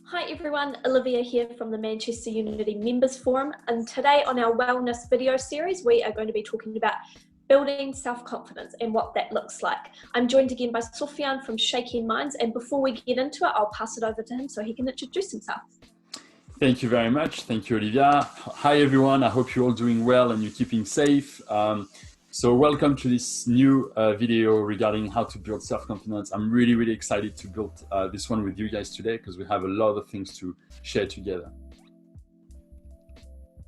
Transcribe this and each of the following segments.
Hi everyone, Olivia here from the Manchester Unity Members Forum, and today on our wellness video series we are going to be talking about building self-confidence and what that looks like. I'm joined again by Sofian from Shaking Minds, and before we get into it I'll pass it over to him so he can introduce himself. Thank you very much. Thank you, Olivia. Hi everyone, I hope you're all doing well and you're keeping safe. So welcome to this new video regarding how to build self-confidence. I'm really excited to build this one with you guys today because we have a lot of things to share together.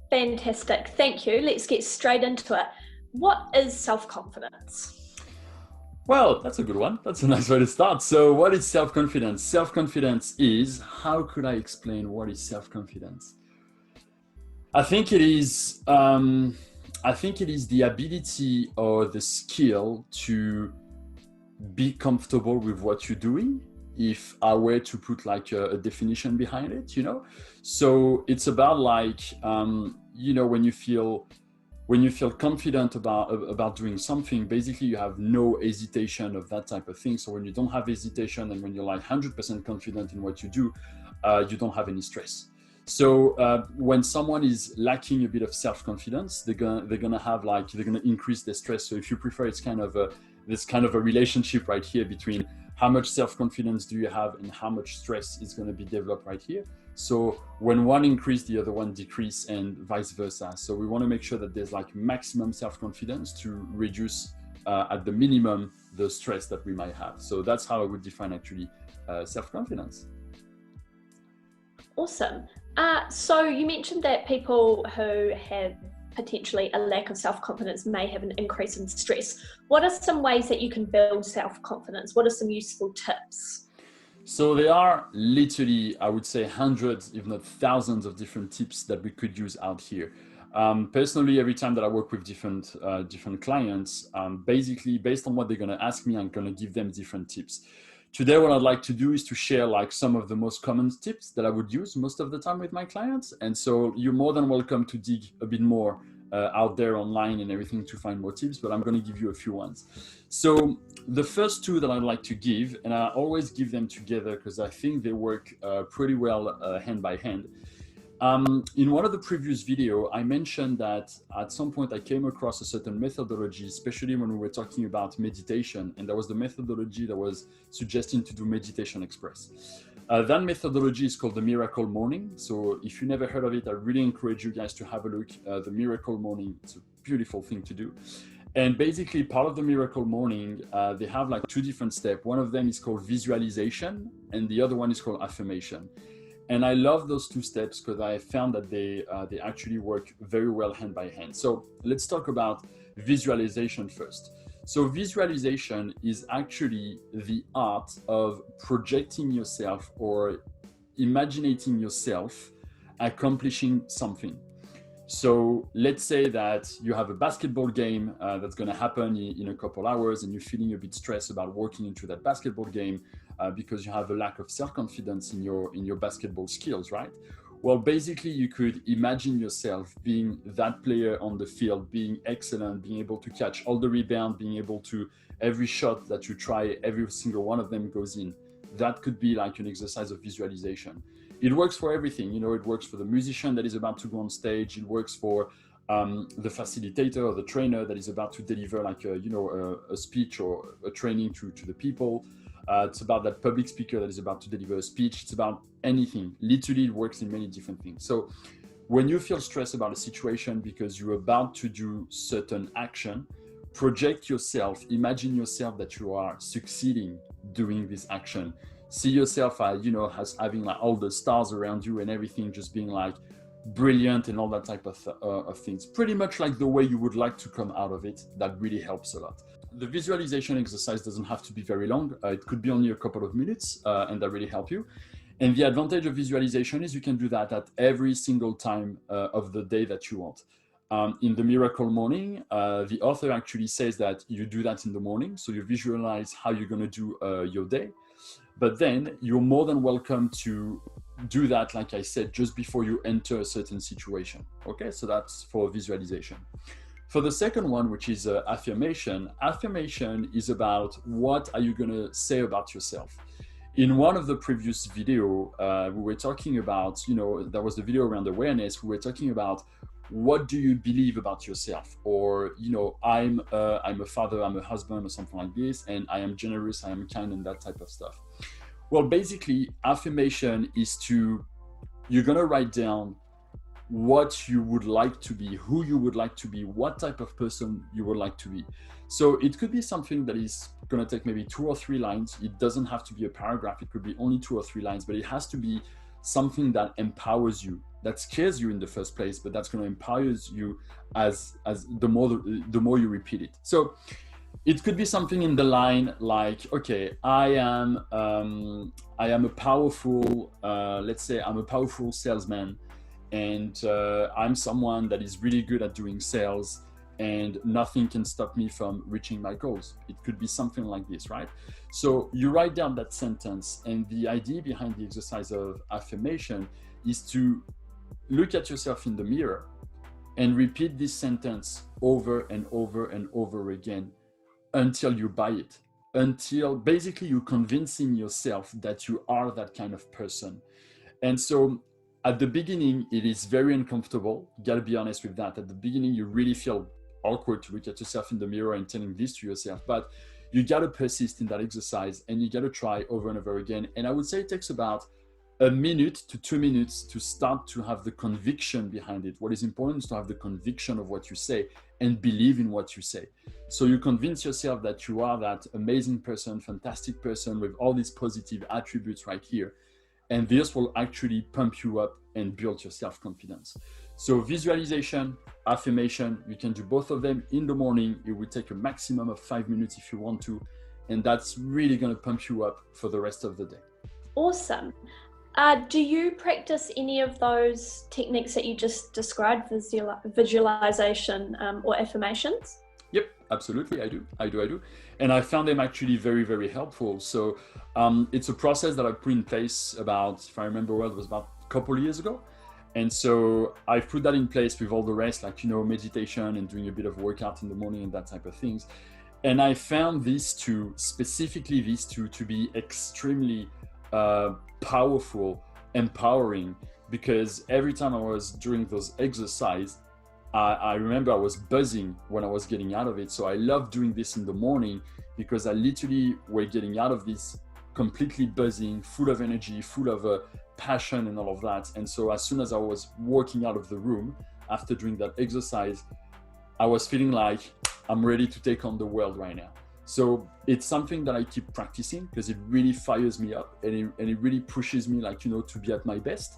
Fantastic, thank you. Let's get straight into it. What is self-confidence? Well, that's a good one. That's a nice way to start. So what is self-confidence? Self-confidence is, how could I explain what is self-confidence? I think it is the ability or the skill to be comfortable with what you're doing, if I were to put like a definition behind it, you know? So it's about like, you know, when you feel confident about doing something, basically you have no hesitation of that type of thing. So when you don't have hesitation and when you're like 100% confident in what you do, you don't have any stress. So when someone is lacking a bit of self-confidence, they're gonna increase their stress. So if you prefer, it's kind of a relationship right here between how much self-confidence do you have and how much stress is going to be developed right here. So when one increase, the other one decrease, and vice versa. So we want to make sure that there's like maximum self-confidence to reduce at the minimum the stress that we might have. So that's how I would define actually self-confidence. Awesome. So you mentioned that people who have potentially a lack of self-confidence may have an increase in stress. What are some ways that you can build self-confidence? What are some useful tips? So there are literally, I would say, hundreds, if not thousands of different tips that we could use out here. Personally, every time that I work with different clients, basically based on what they're going to ask me, I'm going to give them different tips. Today, what I'd like to do is to share like some of the most common tips that I would use most of the time with my clients. And so you're more than welcome to dig a bit more out there online and everything to find more tips, but I'm going to give you a few ones. So the first two that I'd like to give, and I always give them together because I think they work pretty well hand by hand. In one of the previous video, I mentioned that at some point I came across a certain methodology, especially when we were talking about meditation, and that was the methodology that was suggesting to do Meditation Express. That methodology is called the Miracle Morning. So if you never heard of it, I really encourage you guys to have a look. The Miracle Morning, it's a beautiful thing to do. And basically part of the Miracle Morning, they have like two different steps. One of them is called visualization and the other one is called affirmation. And I love those two steps because I found that they actually work very well hand by hand. So let's talk about visualization first. So visualization is actually the art of projecting yourself or imagining yourself accomplishing something. So let's say that you have a basketball game that's going to happen in a couple hours and you're feeling a bit stressed about walking into that basketball game because you have a lack of self-confidence in your basketball skills, right? Well, basically you could imagine yourself being that player on the field, being excellent, being able to catch all the rebound, being able to, every shot that you try, every single one of them goes in. That could be like an exercise of visualization. It works for everything, you know, it works for the musician that is about to go on stage, it works for the facilitator or the trainer that is about to deliver like a speech or a training to the people. It's about that public speaker that is about to deliver a speech. It's about anything. Literally, it works in many different things. So when you feel stressed about a situation because you're about to do certain action, project yourself, imagine yourself that you are succeeding doing this action. See yourself as having like all the stars around you and everything just being like brilliant and all that type of things. Pretty much like the way you would like to come out of it. That really helps a lot. The visualization exercise doesn't have to be very long. It could be only a couple of minutes and that really help you. And the advantage of visualization is you can do that at every single time of the day that you want. In the Miracle Morning, the author actually says that you do that in the morning. So you visualize how you're going to do your day. But then you're more than welcome to do that, like I said, just before you enter a certain situation. Okay, so that's for visualization. For the second one, which is affirmation, affirmation is about what are you going to say about yourself. In one of the previous video, we were talking about, that was the video around awareness. We were talking about what do you believe about yourself, or I'm a father, I'm a husband, or something like this, and I am generous, I am kind, and that type of stuff. Well, basically, affirmation is you're gonna write down what you would like to be, who you would like to be, what type of person you would like to be. So it could be something that is going to take maybe 2 or 3 lines. It doesn't have to be a paragraph. It could be only 2 or 3 lines, but it has to be something that empowers you, that scares you in the first place, but that's going to empower you as the more you repeat it. So it could be something in the line like, okay, I am a powerful, let's say I'm a powerful salesman, and I'm someone that is really good at doing sales, and nothing can stop me from reaching my goals. It could be something like this, right? So you write down that sentence, and the idea behind the exercise of affirmation is to look at yourself in the mirror and repeat this sentence over and over and over again until you buy it, until basically you're convincing yourself that you are that kind of person. And so at the beginning, it is very uncomfortable. You gotta be honest with that. At the beginning, you really feel awkward to look at yourself in the mirror and telling this to yourself, but you gotta persist in that exercise, and you gotta try over and over again. And I would say it takes about 1 minute to 2 minutes to start to have the conviction behind it. What is important is to have the conviction of what you say and believe in what you say. So you convince yourself that you are that amazing person, fantastic person with all these positive attributes right here. And this will actually pump you up and build your self-confidence. So visualization, affirmation, you can do both of them in the morning. It will take a maximum of 5 minutes if you want to. And that's really going to pump you up for the rest of the day. Awesome. Do you practice any of those techniques that you just described, visualization or affirmations? Yep, absolutely. I do. And I found them actually very, very helpful. So it's a process that I put in place about, if I remember well, it was about a couple of years ago. And so I put that in place with all the rest, like, meditation and doing a bit of workout in the morning and that type of things. And I found specifically these two to be extremely powerful, empowering, because every time I was doing those exercises, I remember I was buzzing when I was getting out of it. So I love doing this in the morning because I literally were getting out of this completely buzzing, full of energy, full of passion and all of that. And so as soon as I was walking out of the room after doing that exercise, I was feeling like I'm ready to take on the world right now. So it's something that I keep practicing because it really fires me up, and it really pushes me, like, to be at my best.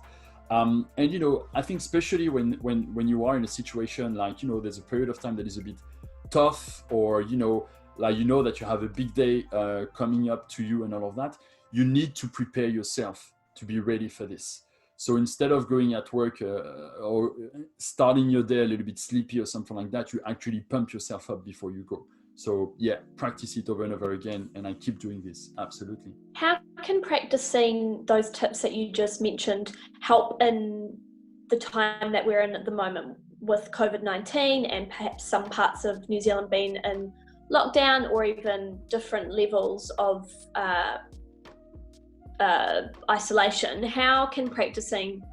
And I think especially when you are in a situation like, there's a period of time that is a bit tough, or that you have a big day coming up to you and all of that, you need to prepare yourself to be ready for this. So instead of going at work or starting your day a little bit sleepy or something like that, you actually pump yourself up before you go. So yeah, practice it over and over again, and I keep doing this, absolutely. How can practicing those tips that you just mentioned help in the time that we're in at the moment with COVID-19 and perhaps some parts of New Zealand being in lockdown, or even different levels of isolation? How can practicing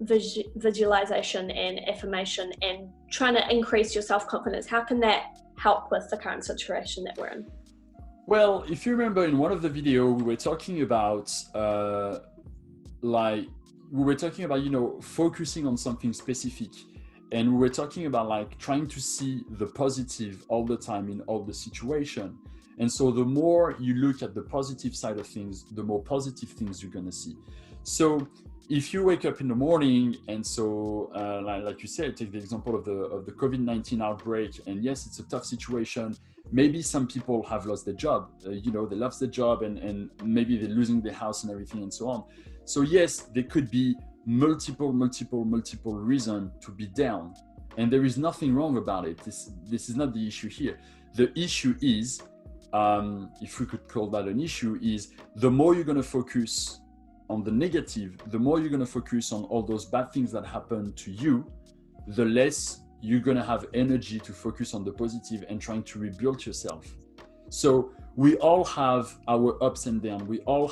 visualization and affirmation and trying to increase your self-confidence, how can that help with the current situation that we're in? Well, if you remember in one of the videos, we were talking about focusing on something specific, and we were talking about trying to see the positive all the time in all the situation. And so the more you look at the positive side of things, the more positive things you're going to see. So if you wake up in the morning, and so like you said, take the example of the COVID-19 outbreak, and yes, it's a tough situation. Maybe some people have lost their job, they lost their job, and maybe they're losing their house and everything and so on. So yes, there could be multiple reasons to be down, and there is nothing wrong about it. This is not the issue here. The issue is, if we could call that an issue, is the more you're going to focus on the negative, the more you're going to focus on all those bad things that happen to you, the less you're going to have energy to focus on the positive and trying to rebuild yourself. So we all have our ups and downs. We all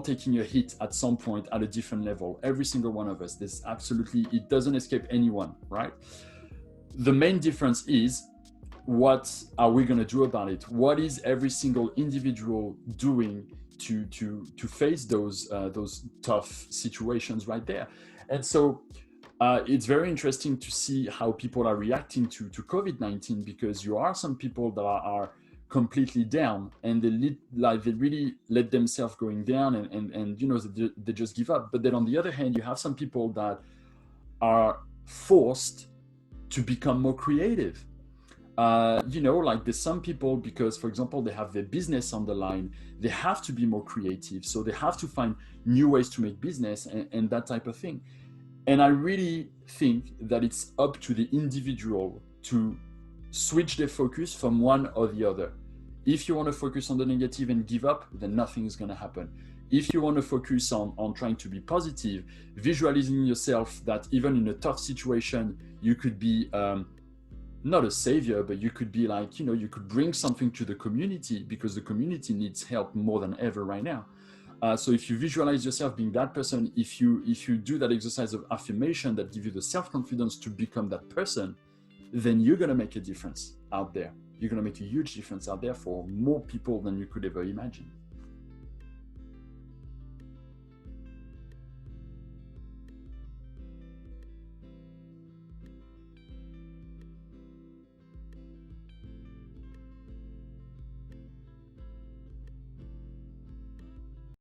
taking a hit at some point at a different level. Every single one of us. There's absolutely, it doesn't escape anyone, right? The main difference is, what are we going to do about it? What is every single individual doing to face those tough situations right there? And so it's very interesting to see how people are reacting to COVID-19, because you are some people that are completely down, and they really let themselves going down, and you know, they just give up. But then on the other hand, you have some people that are forced to become more creative. You know, like there's some people, because for example, they have their business on the line, they have to be more creative. So they have to find new ways to make business and that type of thing. And I really think that it's up to the individual to switch their focus from one or the other. If you want to focus on the negative and give up, then nothing is going to happen. If you want to focus on trying to be positive, visualizing yourself that even in a tough situation, you could be not a savior, but you could be like, you know, you could bring something to the community, because the community needs help more than ever right now. So if you visualize yourself being that person, if you do that exercise of affirmation that give you the self-confidence to become that person, then you're going to make a difference out there. You're going to make a huge difference out there for more people than you could ever imagine.